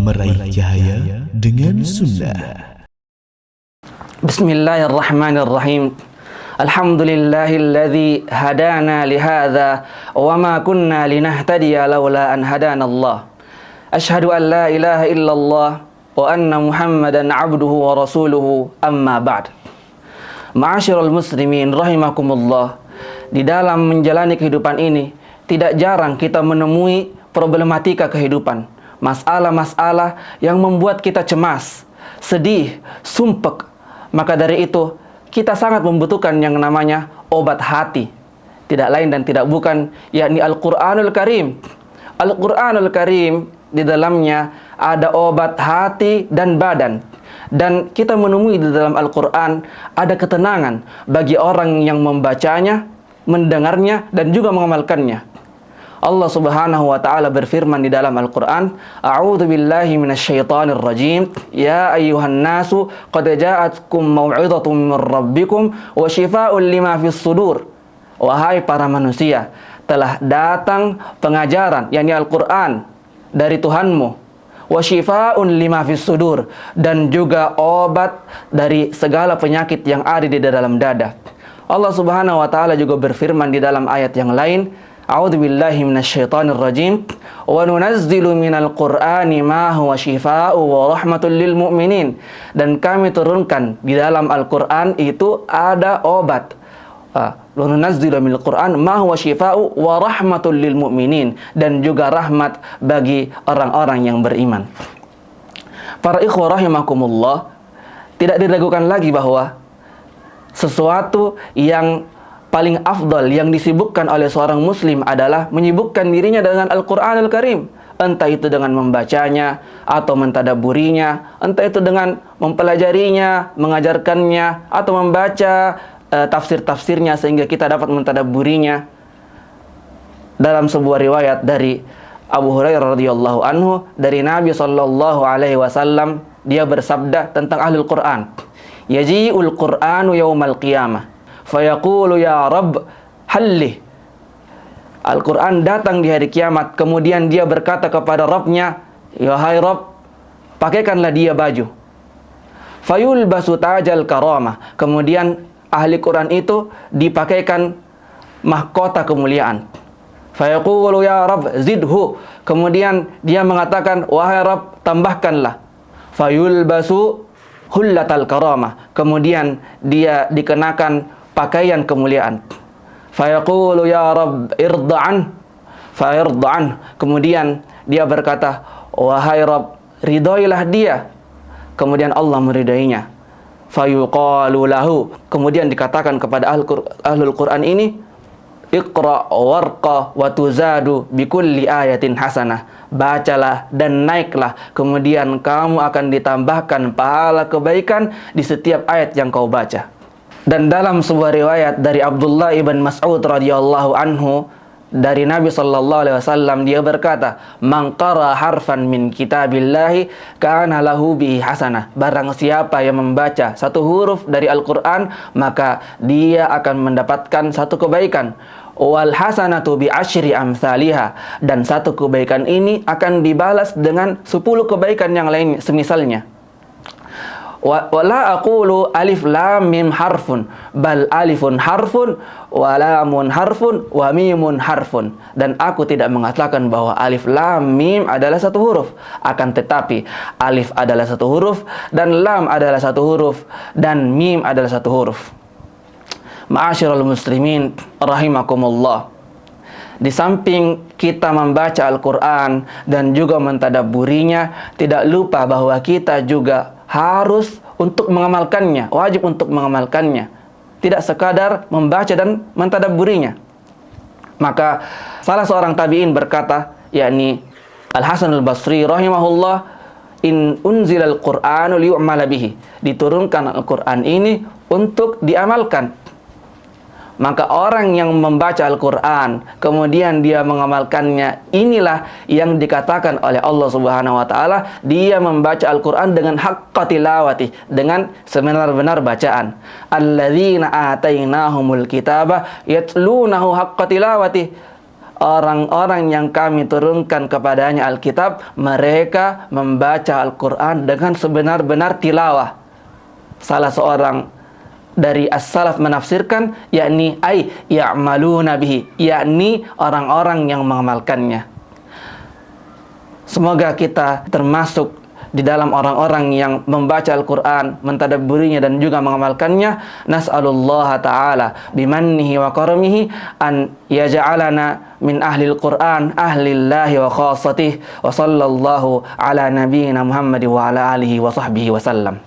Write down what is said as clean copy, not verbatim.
meraih cahaya dengan sunnah. Bismillahirrahmanirrahim. Alhamdulillahilladzi hadana lihadza wa ma kunna linahtadiya laula an hadanallah. Asyhadu an la ilaha illallah wa anna Muhammadan abduhu wa rasuluhu, amma ba'd. Ma'asyiral muslimin rahimakumullah. Di dalam menjalani kehidupan ini, tidak jarang kita menemui problematika kehidupan, masalah-masalah yang membuat kita cemas, sedih, sumpek. Maka dari itu, kita sangat membutuhkan yang namanya obat hati. Tidak lain dan tidak bukan, yakni Al-Quranul Karim. Al-Quranul Karim, di dalamnya ada obat hati dan badan. Dan kita menemui di dalam Al-Quran ada ketenangan bagi orang yang membacanya, mendengarnya, dan juga mengamalkannya. Allah Subhanahu wa ta'ala berfirman di dalam Al-Quran, A'udzu billahi minasyaitonir rajim. Ya ayyuhan nasu qad ja'atkum mau'izatun min rabbikum wa shifaa'un lima fis sudur. Wahai para manusia, telah datang pengajaran, yakni Al-Quran dari Tuhanmu, wa shifaa'un lima fis sudur, dan juga obat dari segala penyakit yang ada di dalam dada. Allah Subhanahu wa ta'ala juga berfirman di dalam ayat yang lain, A'udzu billahi minasyaitonir rajim. Wa nunazzilu minal Qur'ani ma huwa syifaa'u wa rahmatul lil mu'minin. Dan kami turunkan di dalam Al-Qur'an itu ada obat. Wa nunazzilu minal Qur'an ma huwa syifaa'u wa rahmatul lil mu'minin, dan juga rahmat bagi orang-orang yang beriman. Para ikhwah rahimakumullah, tidak diragukan lagi bahwa sesuatu yang paling afdal yang disibukkan oleh seorang muslim adalah menyibukkan dirinya dengan Al-Quranul Karim. Entah itu dengan membacanya atau mentadabburinya, entah itu dengan mempelajarinya, mengajarkannya, atau membaca tafsir-tafsirnya sehingga kita dapat mentadabburinya. Dalam sebuah riwayat dari Abu Hurairah radhiyallahu anhu, dari Nabi sallallahu alaihi wasallam, dia bersabda tentang ahlul Quran, yaji'ul Qur'anu yaumal qiyamah fayaqulu ya Rabb halli. Al-Quran datang di hari kiamat, kemudian dia berkata kepada Rabbnya, ya hai Rabb, pakaikanlah dia baju. Fayulbasu tajal karamah, kemudian ahli Quran itu dipakaikan mahkota kemuliaan. Fayaqulu ya Rabb zidhu, kemudian dia mengatakan, wahai Rabb, tambahkanlah. Fayulbasu hullatal karamah, kemudian dia dikenakan pakaian kemuliaan. Fayaqulu ya Rabb irda'an, fa'irda'an, kemudian dia berkata, wahai Rabb, ridhoilah dia, kemudian Allah meridainya. Fayuqalu lahu, kemudian dikatakan kepada ahlul Quran ini, Iqra warqa wa tuzadu bikulli ayatin hasanah. Bacalah dan naiklah, kemudian kamu akan ditambahkan pahala kebaikan di setiap ayat yang kau baca. Dan dalam sebuah riwayat dari Abdullah ibn Mas'ud radhiyallahu anhu, dari Nabi sallallahu alaihi wasallam, dia berkata, "Man qara harfan min kitabillahi kana lahu bihi hasanah." Barang siapa yang membaca satu huruf dari Al-Qur'an, maka dia akan mendapatkan satu kebaikan. Wal hasanatu bi asyri amsalihha, dan satu kebaikan ini akan dibalas dengan 10 kebaikan yang lain semisalnya. Wala aqulu alif lam mim harfun, bal alifun harfun wa lamun harfun wa mimun harfun. Dan aku tidak mengatakan bahwa alif lam mim adalah satu huruf, akan tetapi alif adalah satu huruf, dan lam adalah satu huruf, dan mim adalah satu huruf. Ma'asyiral muslimin rahimakumullah. Di samping kita membaca Al-Quran dan juga mentadabburinya, tidak lupa bahwa kita juga harus untuk mengamalkannya, wajib untuk mengamalkannya, tidak sekadar membaca dan mentadabburinya. Maka salah seorang tabi'in berkata, yakni Al-Hasan Al-Basri rahimahullah, in unzilal Qur'anu liyu'mala bihi, diturunkan Al-Quran ini untuk diamalkan. Maka orang yang membaca Al-Quran kemudian dia mengamalkannya, inilah yang dikatakan oleh Allah Subhanahu wa ta'ala, dia membaca Al-Quran dengan haqqa tilawati, dengan sebenar-benar bacaan. Alladzina atainahumul kitaba yatlunahu haqqa tilawati. orang-orang yang kami turunkan kepadanya Alkitab, mereka membaca Al-Quran dengan sebenar-benar tilawah. Salah seorang dari as-salaf menafsirkan, yakni ya'maluna bihi, yakni orang-orang yang mengamalkannya. Semoga kita termasuk di dalam orang-orang yang membaca Al-Quran, mentadabburinya dan juga mengamalkannya. Nas'alullah ta'ala bimannihi wa karamihi an yaj'alana min ahlil Quran, ahlillahi wa khassatih, wa sallallahu ala nabiyyina Muhammad wa ala alihi wa sahbihi wa sallam.